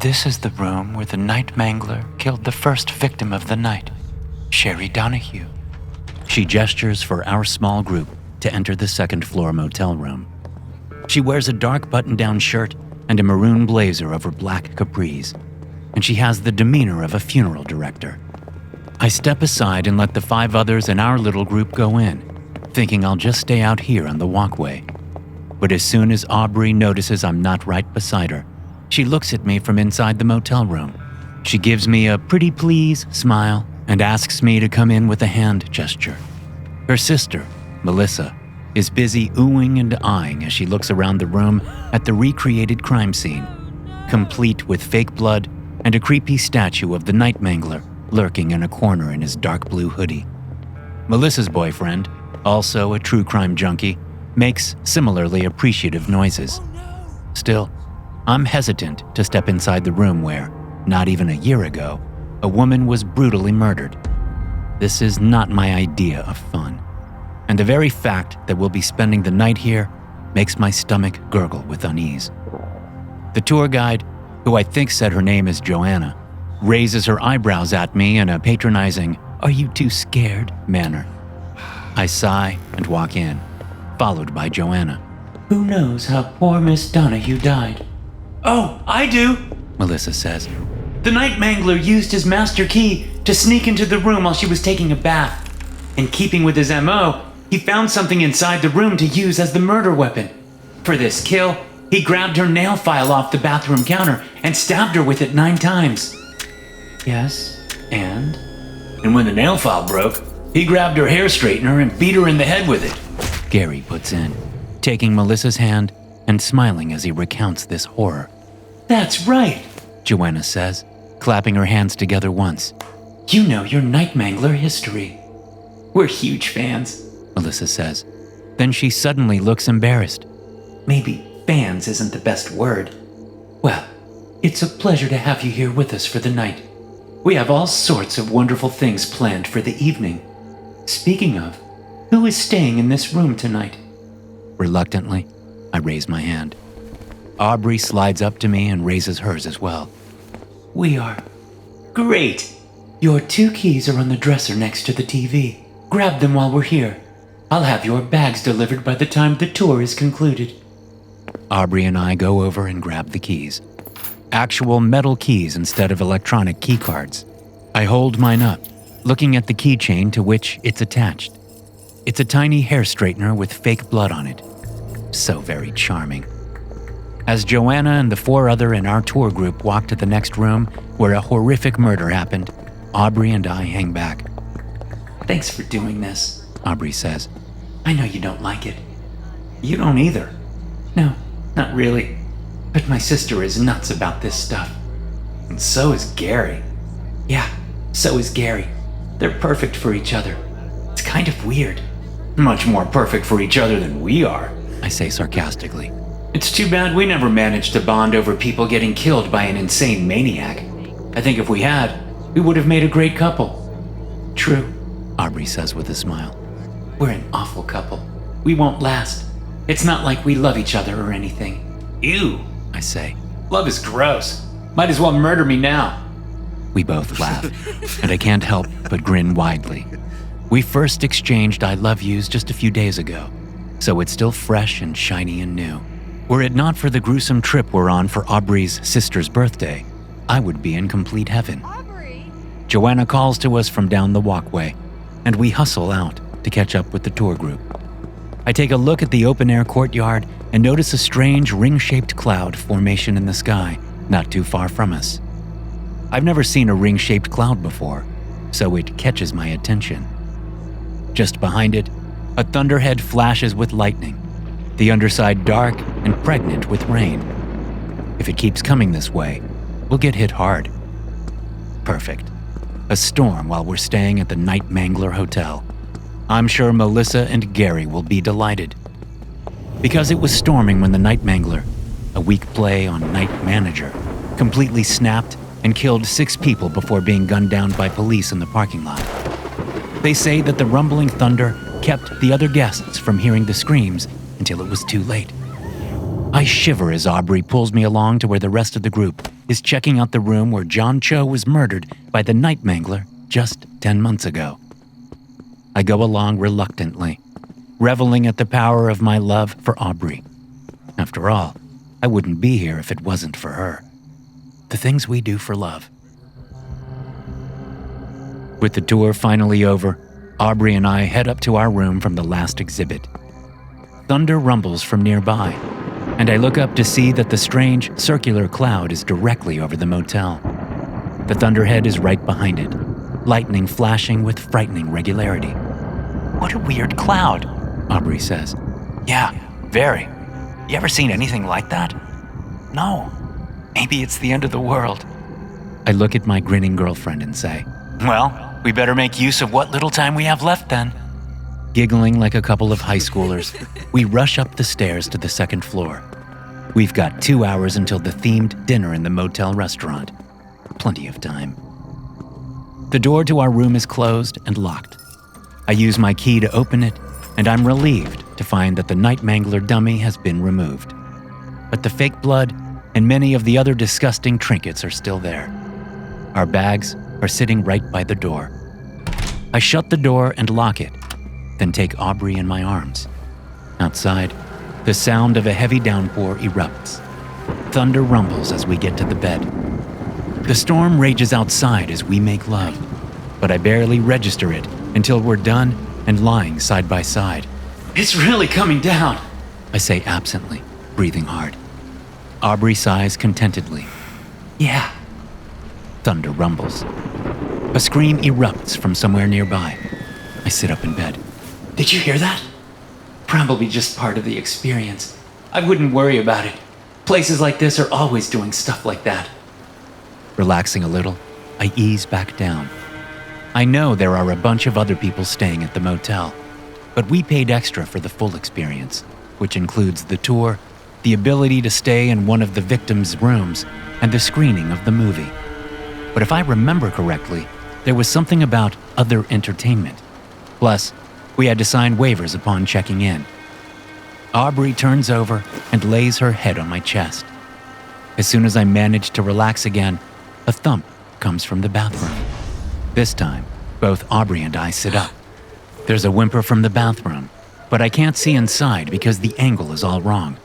This is the room where the night Mangler killed the first victim of the night, Sherry Donahue. She gestures for our small group to enter the second-floor motel room. She wears a dark button-down shirt and a maroon blazer over black capris, and she has the demeanor of a funeral director. I step aside and let the 5 others in our little group go in, thinking I'll just stay out here on the walkway. But as soon as Aubrey notices I'm not right beside her, she looks at me from inside the motel room. She gives me a pretty please smile and asks me to come in with a hand gesture. Her sister, Melissa, is busy oohing and eyeing as she looks around the room at the recreated crime scene, complete with fake blood and a creepy statue of the night Mangler lurking in a corner in his dark blue hoodie. Melissa's boyfriend, also a true crime junkie, makes similarly appreciative noises. Still, I'm hesitant to step inside the room where, not even a year ago, a woman was brutally murdered. This is not my idea of fun, and the very fact that we'll be spending the night here makes my stomach gurgle with unease. The tour guide, who I think said her name is Joanna, raises her eyebrows at me in a patronizing, "Are you too scared?" manner. I sigh and walk in, followed by Joanna. Who knows how poor Miss Donahue died? Oh, I do, Melissa says. The night Mangler used his master key to sneak into the room while she was taking a bath. In keeping with his MO, he found something inside the room to use as the murder weapon. For this kill, he grabbed her nail file off the bathroom counter and stabbed her with it 9 times. Yes, and? And when the nail file broke, he grabbed her hair straightener and beat her in the head with it, Gary puts in, taking Melissa's hand and smiling as he recounts this horror. That's right, Joanna says, clapping her hands together once. You know your night Mangler history. We're huge fans, Melissa says. Then she suddenly looks embarrassed. Maybe fans isn't the best word. Well, it's a pleasure to have you here with us for the night. We have all sorts of wonderful things planned for the evening. Speaking of, who is staying in this room tonight? Reluctantly, I raise my hand. Aubrey slides up to me and raises hers as well. We are. Great! Your 2 keys are on the dresser next to the TV. Grab them while we're here. I'll have your bags delivered by the time the tour is concluded. Aubrey and I go over and grab the keys. Actual metal keys instead of electronic key cards. I hold mine up, looking at the keychain to which it's attached. It's a tiny hair straightener with fake blood on it. So very charming. As Joanna and the 4 other in our tour group walk to the next room where a horrific murder happened, Aubrey and I hang back. Thanks for doing this, Aubrey says. I know you don't like it. You don't either. No, not really. But my sister is nuts about this stuff. And so is Gary. Yeah, so is Gary. They're perfect for each other. It's kind of weird. Much more perfect for each other than we are, I say sarcastically. It's too bad we never managed to bond over people getting killed by an insane maniac. I think if we had, we would have made a great couple. True, Aubrey says with a smile. We're an awful couple. We won't last. It's not like we love each other or anything. Ew, I say. Love is gross. Might as well murder me now. We both laugh, and I can't help but grin widely. We first exchanged I love yous just a few days ago, so it's still fresh and shiny and new. Were it not for the gruesome trip we're on for Aubrey's sister's birthday, I would be in complete heaven. Aubrey! Joanna calls to us from down the walkway, and we hustle out to catch up with the tour group. I take a look at the open-air courtyard and notice a strange ring-shaped cloud formation in the sky not too far from us. I've never seen a ring-shaped cloud before, so it catches my attention. Just behind it, a thunderhead flashes with lightning, the underside dark and pregnant with rain. If it keeps coming this way, we'll get hit hard. Perfect. A storm while we're staying at the Night Mangler Hotel. I'm sure Melissa and Gary will be delighted. Because it was storming when the Night Mangler, a weak play on Night Manager, completely snapped and killed 6 people before being gunned down by police in the parking lot. They say that the rumbling thunder kept the other guests from hearing the screams until it was too late. I shiver as Aubrey pulls me along to where the rest of the group is checking out the room where John Cho was murdered by the Night Mangler just 10 months ago. I go along reluctantly, reveling at the power of my love for Aubrey. After all, I wouldn't be here if it wasn't for her. The things we do for love. With the tour finally over, Aubrey and I head up to our room from the last exhibit. Thunder rumbles from nearby, and I look up to see that the strange circular cloud is directly over the motel. The thunderhead is right behind it, lightning flashing with frightening regularity. What a weird cloud, Aubrey says. Yeah, very. You ever seen anything like that? No. Maybe it's the end of the world. I look at my grinning girlfriend and say, Well, we better make use of what little time we have left then. Giggling like a couple of high schoolers, we rush up the stairs to the second floor. We've got 2 hours until the themed dinner in the motel restaurant. Plenty of time. The door to our room is closed and locked. I use my key to open it, and I'm relieved to find that the Night Mangler dummy has been removed. But the fake blood and many of the other disgusting trinkets are still there. Our bags are sitting right by the door. I shut the door and lock it, then take Aubrey in my arms. Outside, the sound of a heavy downpour erupts. Thunder rumbles as we get to the bed. The storm rages outside as we make love, but I barely register it until we're done and lying side by side. It's really coming down, I say absently, breathing hard. Aubrey sighs contentedly. Yeah. Thunder rumbles. A scream erupts from somewhere nearby. I sit up in bed. Did you hear that? Probably just part of the experience. I wouldn't worry about it. Places like this are always doing stuff like that. Relaxing a little, I ease back down. I know there are a bunch of other people staying at the motel, but we paid extra for the full experience, which includes the tour, the ability to stay in one of the victims' rooms, and the screening of the movie. But if I remember correctly, there was something about other entertainment. Plus, we had to sign waivers upon checking in. Aubrey turns over and lays her head on my chest. As soon as I manage to relax again, a thump comes from the bathroom. This time, both Aubrey and I sit up. There's a whimper from the bathroom, but I can't see inside because the angle is all wrong.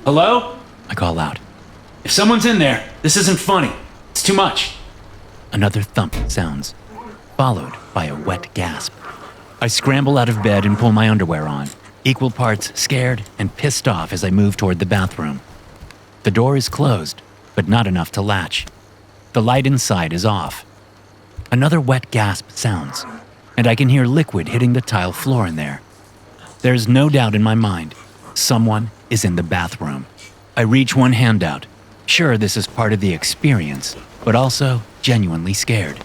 Hello? I call out. If someone's in there, this isn't funny. It's too much. Another thump sounds, followed by a wet gasp. I scramble out of bed and pull my underwear on, equal parts scared and pissed off as I move toward the bathroom. The door is closed, but not enough to latch. The light inside is off. Another wet gasp sounds, and I can hear liquid hitting the tile floor in there. There's no doubt in my mind. Someone is in the bathroom. I reach one hand out. Sure, this is part of the experience, but also genuinely scared.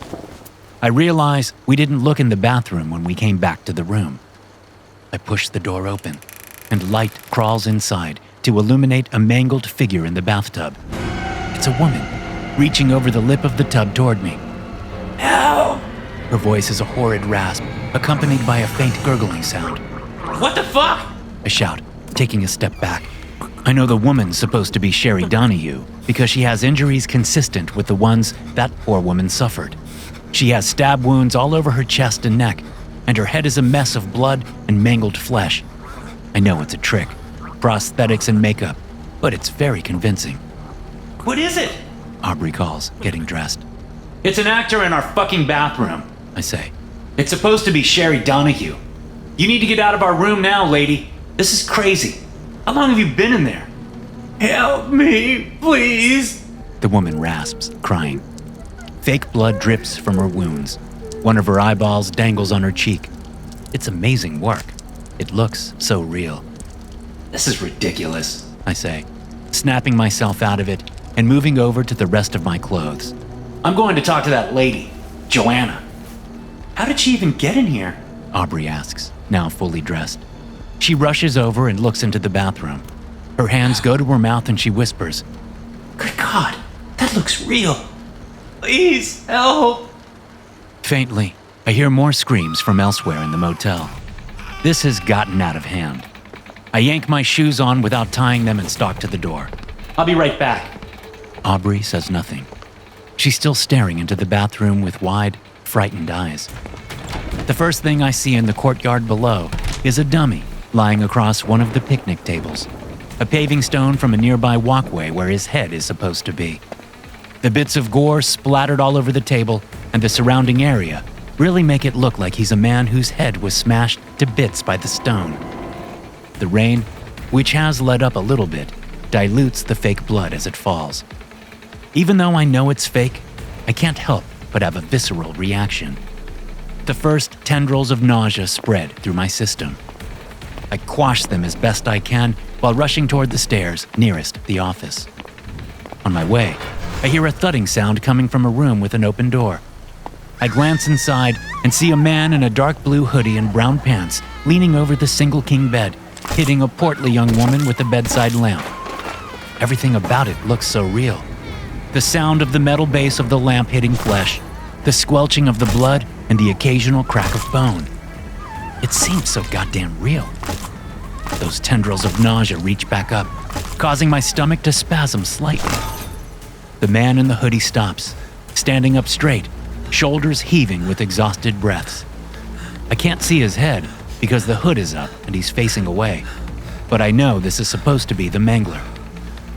I realize we didn't look in the bathroom when we came back to the room. I push the door open, and light crawls inside to illuminate a mangled figure in the bathtub. It's a woman, reaching over the lip of the tub toward me. Help! Her voice is a horrid rasp, accompanied by a faint gurgling sound. What the fuck? I shout, taking a step back. I know the woman's supposed to be Sherry Donahue because she has injuries consistent with the ones that poor woman suffered. She has stab wounds all over her chest and neck, and her head is a mess of blood and mangled flesh. I know it's a trick, prosthetics and makeup, but it's very convincing. What is it? Aubrey calls, getting dressed. It's an actor in our fucking bathroom, I say. It's supposed to be Sherry Donahue. You need to get out of our room now, lady. This is crazy. How long have you been in there? Help me, please. The woman rasps, crying. Fake blood drips from her wounds. One of her eyeballs dangles on her cheek. It's amazing work. It looks so real. This is ridiculous, I say, snapping myself out of it and moving over to the rest of my clothes. I'm going to talk to that lady, Joanna. How did she even get in here? Aubrey asks, now fully dressed. She rushes over and looks into the bathroom. Her hands go to her mouth and she whispers, Good God, that looks real. Please, help. Faintly, I hear more screams from elsewhere in the motel. This has gotten out of hand. I yank my shoes on without tying them and stalk to the door. I'll be right back. Aubrey says nothing. She's still staring into the bathroom with wide, frightened eyes. The first thing I see in the courtyard below is a dummy lying across one of the picnic tables, a paving stone from a nearby walkway where his head is supposed to be. The bits of gore splattered all over the table and the surrounding area really make it look like he's a man whose head was smashed to bits by the stone. The rain, which has let up a little bit, dilutes the fake blood as it falls. Even though I know it's fake, I can't help but have a visceral reaction. The first tendrils of nausea spread through my system. I quash them as best I can while rushing toward the stairs nearest the office. On my way, I hear a thudding sound coming from a room with an open door. I glance inside and see a man in a dark blue hoodie and brown pants leaning over the single king bed, hitting a portly young woman with a bedside lamp. Everything about it looks so real. The sound of the metal base of the lamp hitting flesh, the squelching of the blood, and the occasional crack of bone. It seems so goddamn real. Those tendrils of nausea reach back up, causing my stomach to spasm slightly. The man in the hoodie stops, standing up straight, shoulders heaving with exhausted breaths. I can't see his head because the hood is up and he's facing away, but I know this is supposed to be the Mangler.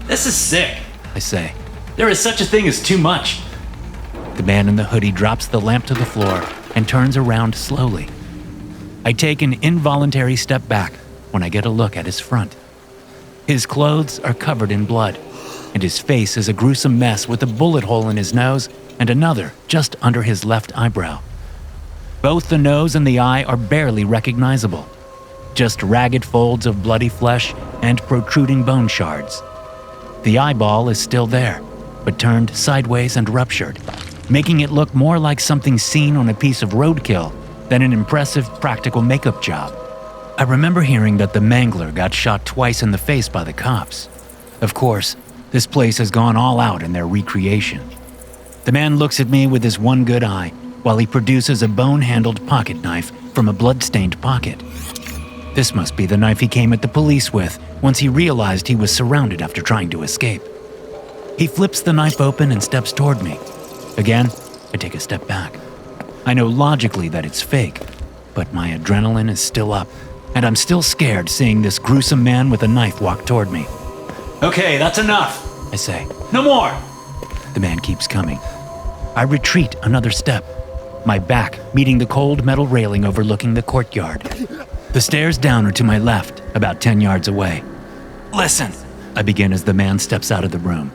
This is sick, I say. There is such a thing as too much. The man in the hoodie drops the lamp to the floor and turns around slowly. I take an involuntary step back when I get a look at his front. His clothes are covered in blood, and his face is a gruesome mess with a bullet hole in his nose and another just under his left eyebrow. Both the nose and the eye are barely recognizable, just ragged folds of bloody flesh and protruding bone shards. The eyeball is still there, but turned sideways and ruptured, making it look more like something seen on a piece of roadkill than an impressive practical makeup job. I remember hearing that the Mangler got shot twice in the face by the cops. Of course, this place has gone all out in their recreation. The man looks at me with his one good eye while he produces a bone-handled pocket knife from a blood-stained pocket. This must be the knife he came at the police with once he realized he was surrounded after trying to escape. He flips the knife open and steps toward me. Again, I take a step back. I know logically that it's fake, but my adrenaline is still up, and I'm still scared seeing this gruesome man with a knife walk toward me. Okay, that's enough, I say. No more! The man keeps coming. I retreat another step, my back meeting the cold metal railing overlooking the courtyard. The stairs down are to my left, about 10 yards away. Listen, I begin as the man steps out of the room.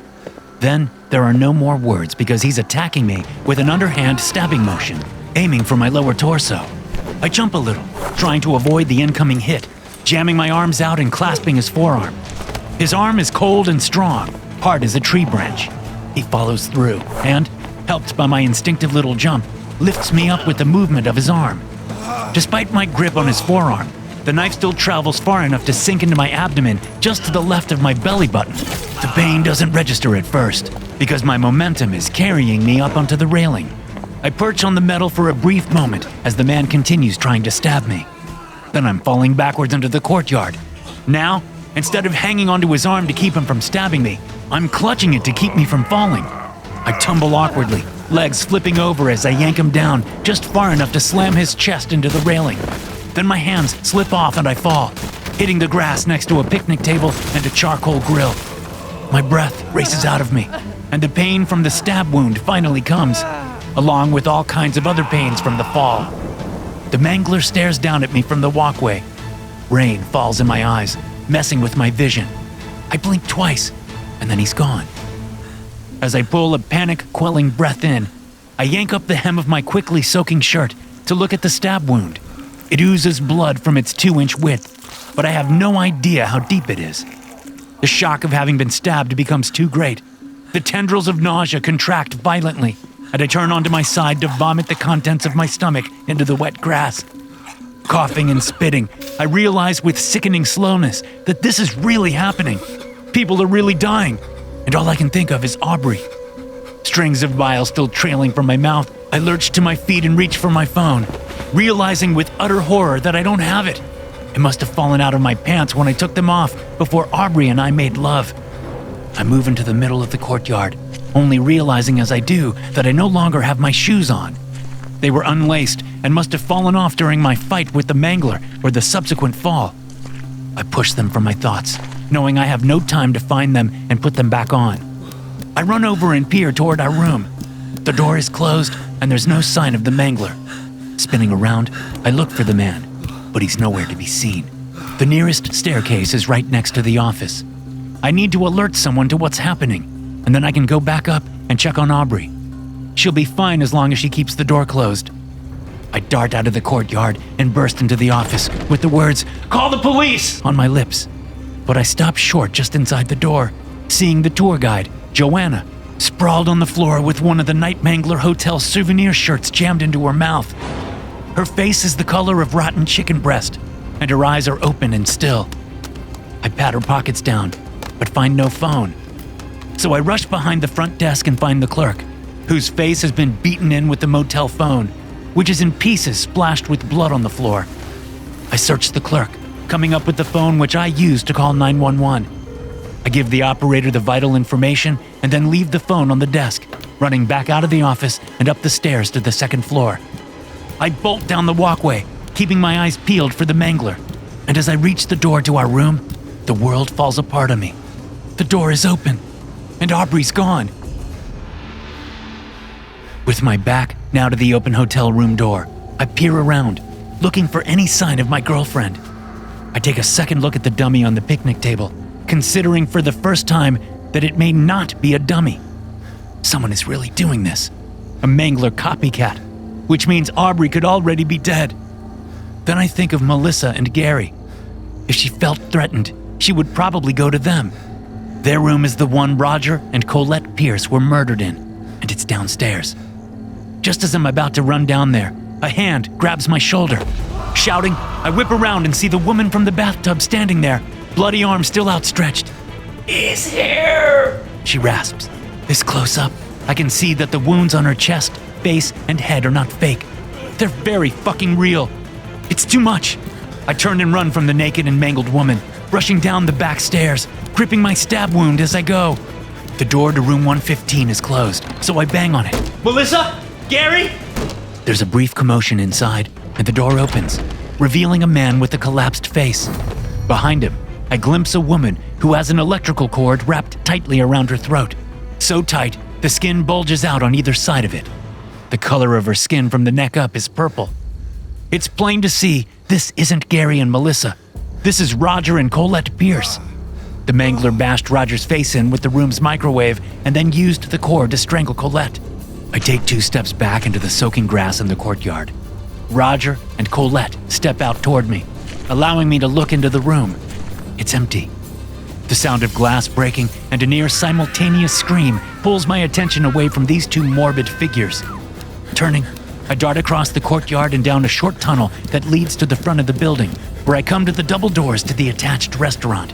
Then there are no more words because he's attacking me with an underhand stabbing motion, aiming for my lower torso. I jump a little, trying to avoid the incoming hit, jamming my arms out and clasping his forearm. His arm is cold and strong, hard as a tree branch. He follows through and, helped by my instinctive little jump, lifts me up with the movement of his arm. Despite my grip on his forearm, the knife still travels far enough to sink into my abdomen just to the left of my belly button. The pain doesn't register at first because my momentum is carrying me up onto the railing. I perch on the metal for a brief moment as the man continues trying to stab me. Then I'm falling backwards into the courtyard. Now, instead of hanging onto his arm to keep him from stabbing me, I'm clutching it to keep me from falling. I tumble awkwardly, legs flipping over as I yank him down just far enough to slam his chest into the railing. Then my hands slip off and I fall, hitting the grass next to a picnic table and a charcoal grill. My breath races out of me, and the pain from the stab wound finally comes, along with all kinds of other pains from the fall. The Mangler stares down at me from the walkway. Rain falls in my eyes, messing with my vision. I blink twice, and then he's gone. As I pull a panic-quelling breath in, I yank up the hem of my quickly soaking shirt to look at the stab wound. It oozes blood from its 2-inch width, but I have no idea how deep it is. The shock of having been stabbed becomes too great. The tendrils of nausea contract violently, and I turn onto my side to vomit the contents of my stomach into the wet grass. Coughing and spitting, I realize with sickening slowness that this is really happening. People are really dying, and all I can think of is Aubrey. Strings of bile still trailing from my mouth, I lurch to my feet and reach for my phone, realizing with utter horror that I don't have it. It must have fallen out of my pants when I took them off before Aubrey and I made love. I move into the middle of the courtyard, only realizing as I do that I no longer have my shoes on. They were unlaced and must have fallen off during my fight with the Mangler or the subsequent fall. I push them from my thoughts, knowing I have no time to find them and put them back on. I run over and peer toward our room. The door is closed and there's no sign of the Mangler. Spinning around, I look for the man, but he's nowhere to be seen. The nearest staircase is right next to the office. I need to alert someone to what's happening, and then I can go back up and check on Aubrey. She'll be fine as long as she keeps the door closed. I dart out of the courtyard and burst into the office with the words, "Call the police!" on my lips. But I stop short just inside the door, seeing the tour guide, Joanna, sprawled on the floor with one of the Night Mangler Hotel souvenir shirts jammed into her mouth. Her face is the color of rotten chicken breast, and her eyes are open and still. I pat her pockets down, but find no phone. So I rush behind the front desk and find the clerk, whose face has been beaten in with the motel phone, which is in pieces splashed with blood on the floor. I search the clerk, coming up with the phone which I use to call 911. I give the operator the vital information and then leave the phone on the desk, running back out of the office and up the stairs to the second floor. I bolt down the walkway, keeping my eyes peeled for the Mangler, and as I reach the door to our room, the world falls apart on me. The door is open, and Aubrey's gone. With my back now to the open hotel room door, I peer around, looking for any sign of my girlfriend. I take a second look at the dummy on the picnic table, considering for the first time that it may not be a dummy. Someone is really doing this. A Mangler copycat, which means Aubrey could already be dead. Then I think of Melissa and Gary. If she felt threatened, she would probably go to them. Their room is the one Roger and Colette Pierce were murdered in, and it's downstairs. Just as I'm about to run down there, a hand grabs my shoulder. Shouting, I whip around and see the woman from the bathtub standing there, bloody arm still outstretched. "He's here!" she rasps. This close up, I can see that the wounds on her chest, face, and head are not fake. They're very fucking real. It's too much. I turn and run from the naked and mangled woman, rushing down the back stairs, gripping my stab wound as I go. The door to room 115 is closed, so I bang on it. "Melissa? Gary?" There's a brief commotion inside, and the door opens, revealing a man with a collapsed face. Behind him, I glimpse a woman who has an electrical cord wrapped tightly around her throat. So tight, the skin bulges out on either side of it. The color of her skin from the neck up is purple. It's plain to see this isn't Gary and Melissa. This is Roger and Colette Pierce. The Mangler bashed Roger's face in with the room's microwave and then used the cord to strangle Colette. I take 2 steps back into the soaking grass in the courtyard. Roger and Colette step out toward me, allowing me to look into the room. It's empty. The sound of glass breaking and a near simultaneous scream pulls my attention away from these 2 morbid figures. Turning, I dart across the courtyard and down a short tunnel that leads to the front of the building, where I come to the double doors to the attached restaurant.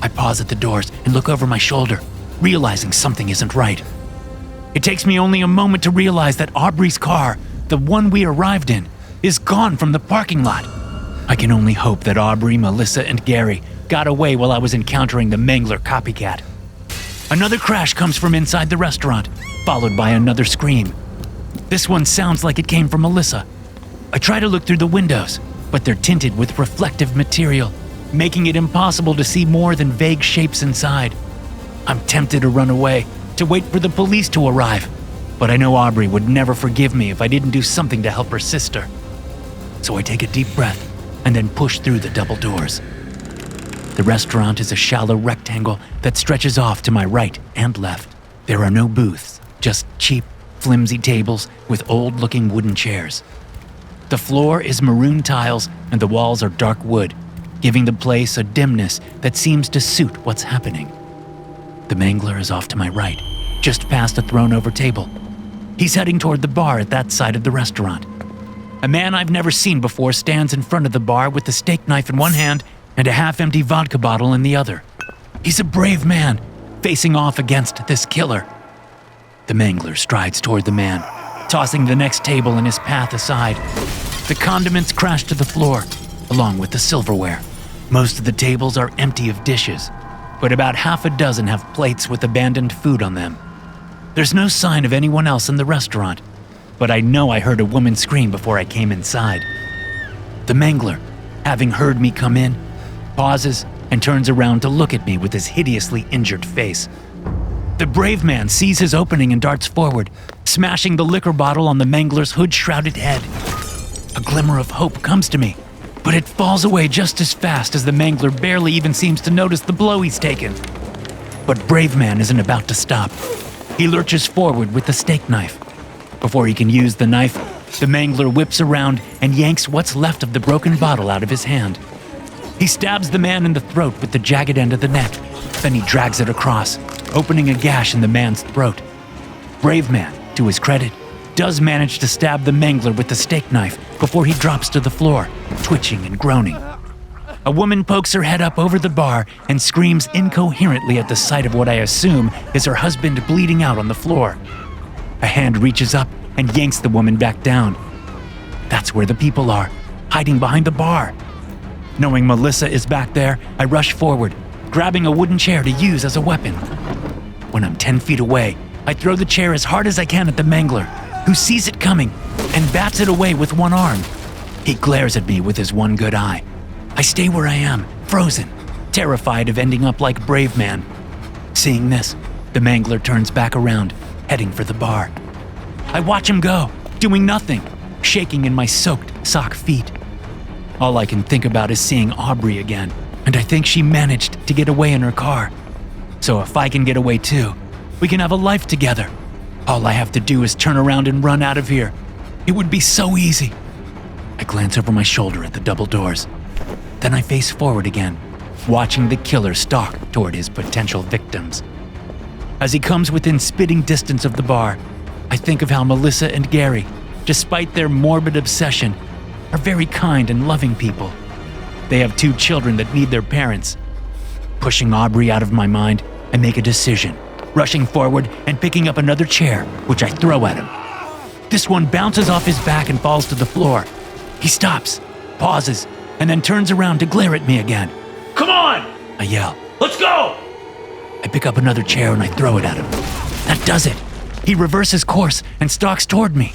I pause at the doors and look over my shoulder, realizing something isn't right. It takes me only a moment to realize that Aubrey's car, the one we arrived in, is gone from the parking lot. I can only hope that Aubrey, Melissa, and Gary got away while I was encountering the Mangler copycat. Another crash comes from inside the restaurant, followed by another scream. This one sounds like it came from Melissa. I try to look through the windows, but they're tinted with reflective material, making it impossible to see more than vague shapes inside. I'm tempted to run away, to wait for the police to arrive, but I know Aubrey would never forgive me if I didn't do something to help her sister. So I take a deep breath and then push through the double doors. The restaurant is a shallow rectangle that stretches off to my right and left. There are no booths, just cheap, flimsy tables with old-looking wooden chairs. The floor is maroon tiles and the walls are dark wood, giving the place a dimness that seems to suit what's happening. The Mangler is off to my right, just past a thrown-over table. He's heading toward the bar at that side of the restaurant. A man I've never seen before stands in front of the bar with the steak knife in one hand and a half-empty vodka bottle in the other. He's a brave man, facing off against this killer. The Mangler strides toward the man, tossing the next table in his path aside. The condiments crash to the floor, along with the silverware. Most of the tables are empty of dishes. but about half a dozen have plates with abandoned food on them. There's no sign of anyone else in the restaurant, but I know I heard a woman scream before I came inside. The Mangler, having heard me come in, pauses and turns around to look at me with his hideously injured face. The brave man sees his opening and darts forward, smashing the liquor bottle on the Mangler's hood-shrouded head. A glimmer of hope comes to me, but it falls away just as fast as the Mangler barely even seems to notice the blow he's taken. But brave man isn't about to stop. He lurches forward with the steak knife. Before he can use the knife, the Mangler whips around and yanks what's left of the broken bottle out of his hand. He stabs the man in the throat with the jagged end of the net. Then he drags it across, opening a gash in the man's throat. Brave man, to his credit, does manage to stab the Mangler with the steak knife before he drops to the floor, twitching and groaning. A woman pokes her head up over the bar and screams incoherently at the sight of what I assume is her husband bleeding out on the floor. A hand reaches up and yanks the woman back down. That's where the people are, hiding behind the bar. Knowing Melissa is back there, I rush forward, grabbing a wooden chair to use as a weapon. When I'm 10 feet away, I throw the chair as hard as I can at the Mangler, who sees it coming and bats it away with one arm. He glares at me with his one good eye. I stay where I am, frozen, terrified of ending up like brave man. Seeing this, the Mangler turns back around, heading for the bar. I watch him go, doing nothing, shaking in my soaked sock feet. All I can think about is seeing Aubrey again, and I think she managed to get away in her car. So if I can get away too, we can have a life together. All I have to do is turn around and run out of here. It would be so easy. I glance over my shoulder at the double doors. Then I face forward again, watching the killer stalk toward his potential victims. As he comes within spitting distance of the bar, I think of how Melissa and Gary, despite their morbid obsession, are very kind and loving people. They have 2 children that need their parents. Pushing Aubrey out of my mind, I make a decision, rushing forward and picking up another chair, which I throw at him. This one bounces off his back and falls to the floor. He stops, pauses, and then turns around to glare at me again. Come on! I yell. Let's go! I pick up another chair and I throw it at him. That does it. He reverses course and stalks toward me.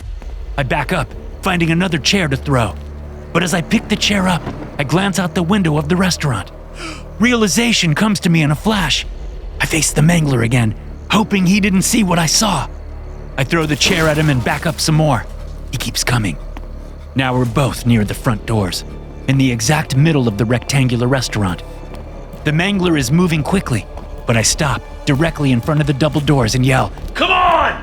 I back up, finding another chair to throw. But as I pick the chair up, I glance out the window of the restaurant. Realization comes to me in a flash. I face the Mangler again, hoping he didn't see what I saw. I throw the chair at him and back up some more. He keeps coming. Now we're both near the front doors, in the exact middle of the rectangular restaurant. The Mangler is moving quickly, but I stop directly in front of the double doors and yell, Come on!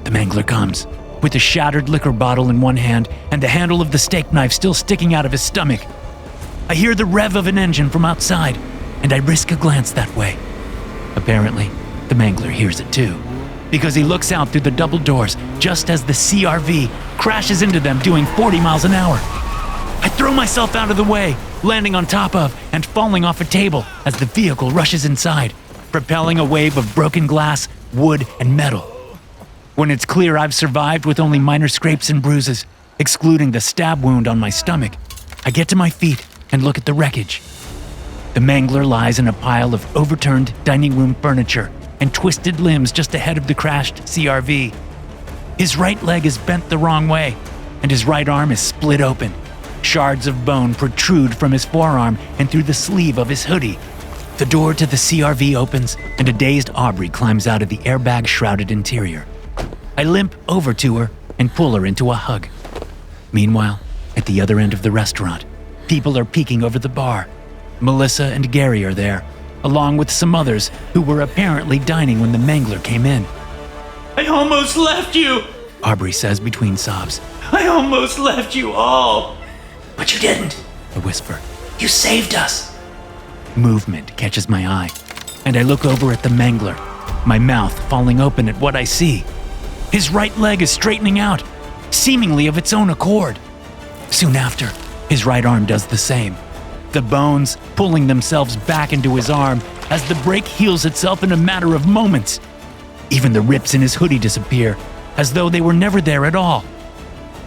The Mangler comes, with a shattered liquor bottle in one hand and the handle of the steak knife still sticking out of his stomach. I hear the rev of an engine from outside, and I risk a glance that way. Apparently, the Mangler hears it too, because he looks out through the double doors just as the CRV crashes into them doing 40 miles an hour. I throw myself out of the way, landing on top of and falling off a table as the vehicle rushes inside, propelling a wave of broken glass, wood, and metal. When it's clear I've survived with only minor scrapes and bruises, excluding the stab wound on my stomach, I get to my feet and look at the wreckage. The Mangler lies in a pile of overturned dining room furniture and twisted limbs just ahead of the crashed CRV. His right leg is bent the wrong way, and his right arm is split open. Shards of bone protrude from his forearm and through the sleeve of his hoodie. The door to the CRV opens, and a dazed Aubrey climbs out of the airbag-shrouded interior. I limp over to her and pull her into a hug. Meanwhile, at the other end of the restaurant, people are peeking over the bar. Melissa and Gary are there, along with some others who were apparently dining when the Mangler came in. I almost left you! Aubrey says between sobs. I almost left you all! But you didn't, I whisper. You saved us. Movement catches my eye, and I look over at the Mangler, my mouth falling open at what I see. His right leg is straightening out, seemingly of its own accord. Soon after, his right arm does the same, the bones pulling themselves back into his arm as the break heals itself in a matter of moments. Even the rips in his hoodie disappear, as though they were never there at all.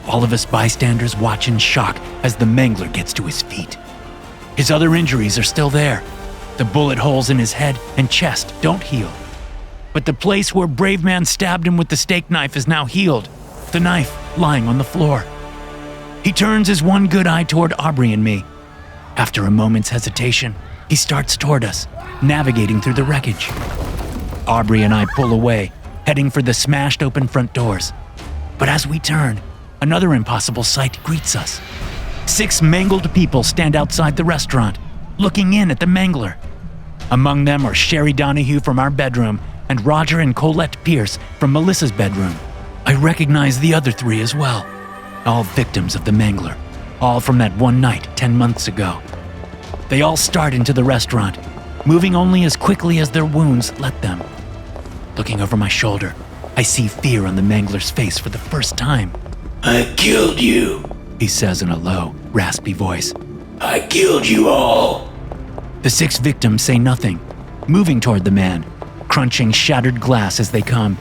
All of us bystanders watch in shock as the Mangler gets to his feet. His other injuries are still there, The bullet holes in his head and chest don't heal. But the place where Brave Man stabbed him with the steak knife is now healed, the knife lying on the floor. He turns his one good eye toward Aubrey and me. After a moment's hesitation, he starts toward us, navigating through the wreckage. Aubrey and I pull away, heading for the smashed open front doors. But as we turn, another impossible sight greets us. 6 mangled people stand outside the restaurant, looking in at the Mangler. Among them are Sherry Donahue from our bedroom and Roger and Colette Pierce from Melissa's bedroom. I recognize the other 3 as well, all victims of the Mangler, all from that one night 10 months ago. They all start into the restaurant, moving only as quickly as their wounds let them. Looking over my shoulder, I see fear on the Mangler's face for the first time. I killed you, he says in a low, raspy voice. I killed you all. The 6 victims say nothing, moving toward the man, crunching shattered glass as they come.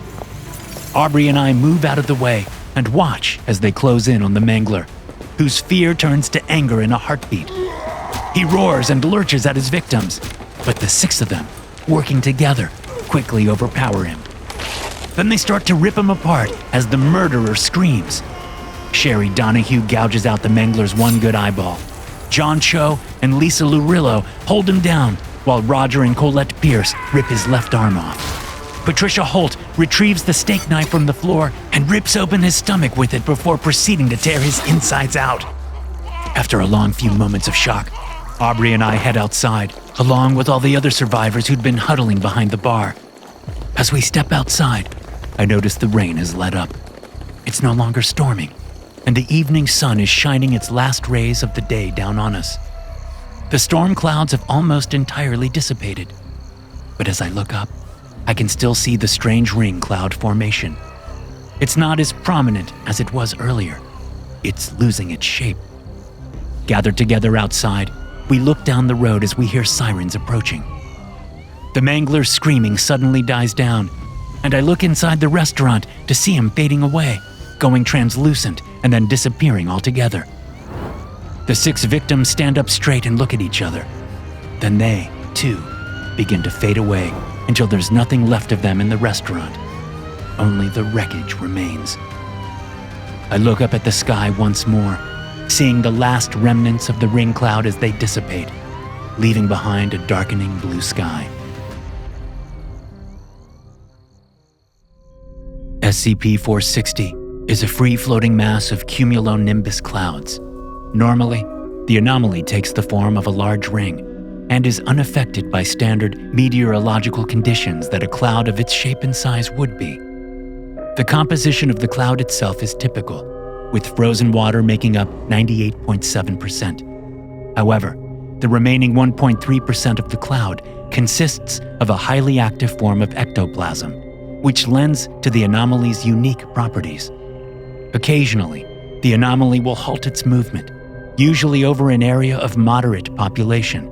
Aubrey and I move out of the way and watch as they close in on the Mangler, whose fear turns to anger in a heartbeat. He roars and lurches at his victims, but the 6 of them, working together, quickly overpower him. Then they start to rip him apart as the murderer screams. Sherry Donahue gouges out the Mangler's one good eyeball. John Cho and Lisa Lurillo hold him down, while Roger and Colette Pierce rip his left arm off. Patricia Holt retrieves the steak knife from the floor and rips open his stomach with it before proceeding to tear his insides out. After a long few moments of shock, Aubrey and I head outside, along with all the other survivors who'd been huddling behind the bar. As we step outside, I notice the rain has let up. It's no longer storming, and the evening sun is shining its last rays of the day down on us. The storm clouds have almost entirely dissipated, but as I look up, I can still see the strange ring cloud formation. It's not as prominent as it was earlier. It's losing its shape. Gathered together outside, we look down the road as we hear sirens approaching. The Mangler's screaming suddenly dies down, and I look inside the restaurant to see him fading away, going translucent and then disappearing altogether. The 6 victims stand up straight and look at each other. Then they, too, begin to fade away until there's nothing left of them in the restaurant. Only the wreckage remains. I look up at the sky once more, seeing the last remnants of the ring cloud as they dissipate, leaving behind a darkening blue sky. SCP-460 is a free-floating mass of cumulonimbus clouds. Normally, the anomaly takes the form of a large ring and is unaffected by standard meteorological conditions that a cloud of its shape and size would be. The composition of the cloud itself is typical, with frozen water making up 98.7%. However, the remaining 1.3% of the cloud consists of a highly active form of ectoplasm, which lends to the anomaly's unique properties. Occasionally, the anomaly will halt its movement, usually over an area of moderate population.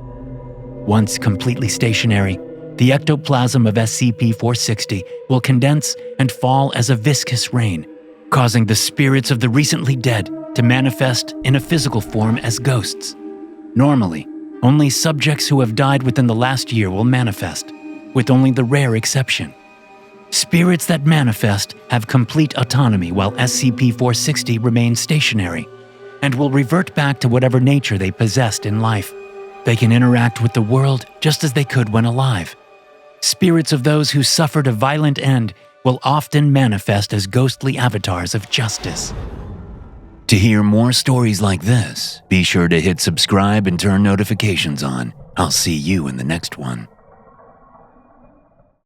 Once completely stationary, the ectoplasm of SCP-460 will condense and fall as a viscous rain, causing the spirits of the recently dead to manifest in a physical form as ghosts. Normally, only subjects who have died within the last year will manifest, with only the rare exception. Spirits that manifest have complete autonomy while SCP-460 remains stationary, and will revert back to whatever nature they possessed in life. They can interact with the world just as they could when alive. Spirits of those who suffered a violent end will often manifest as ghostly avatars of justice. To hear more stories like this, be sure to hit subscribe and turn notifications on. I'll see you in the next one.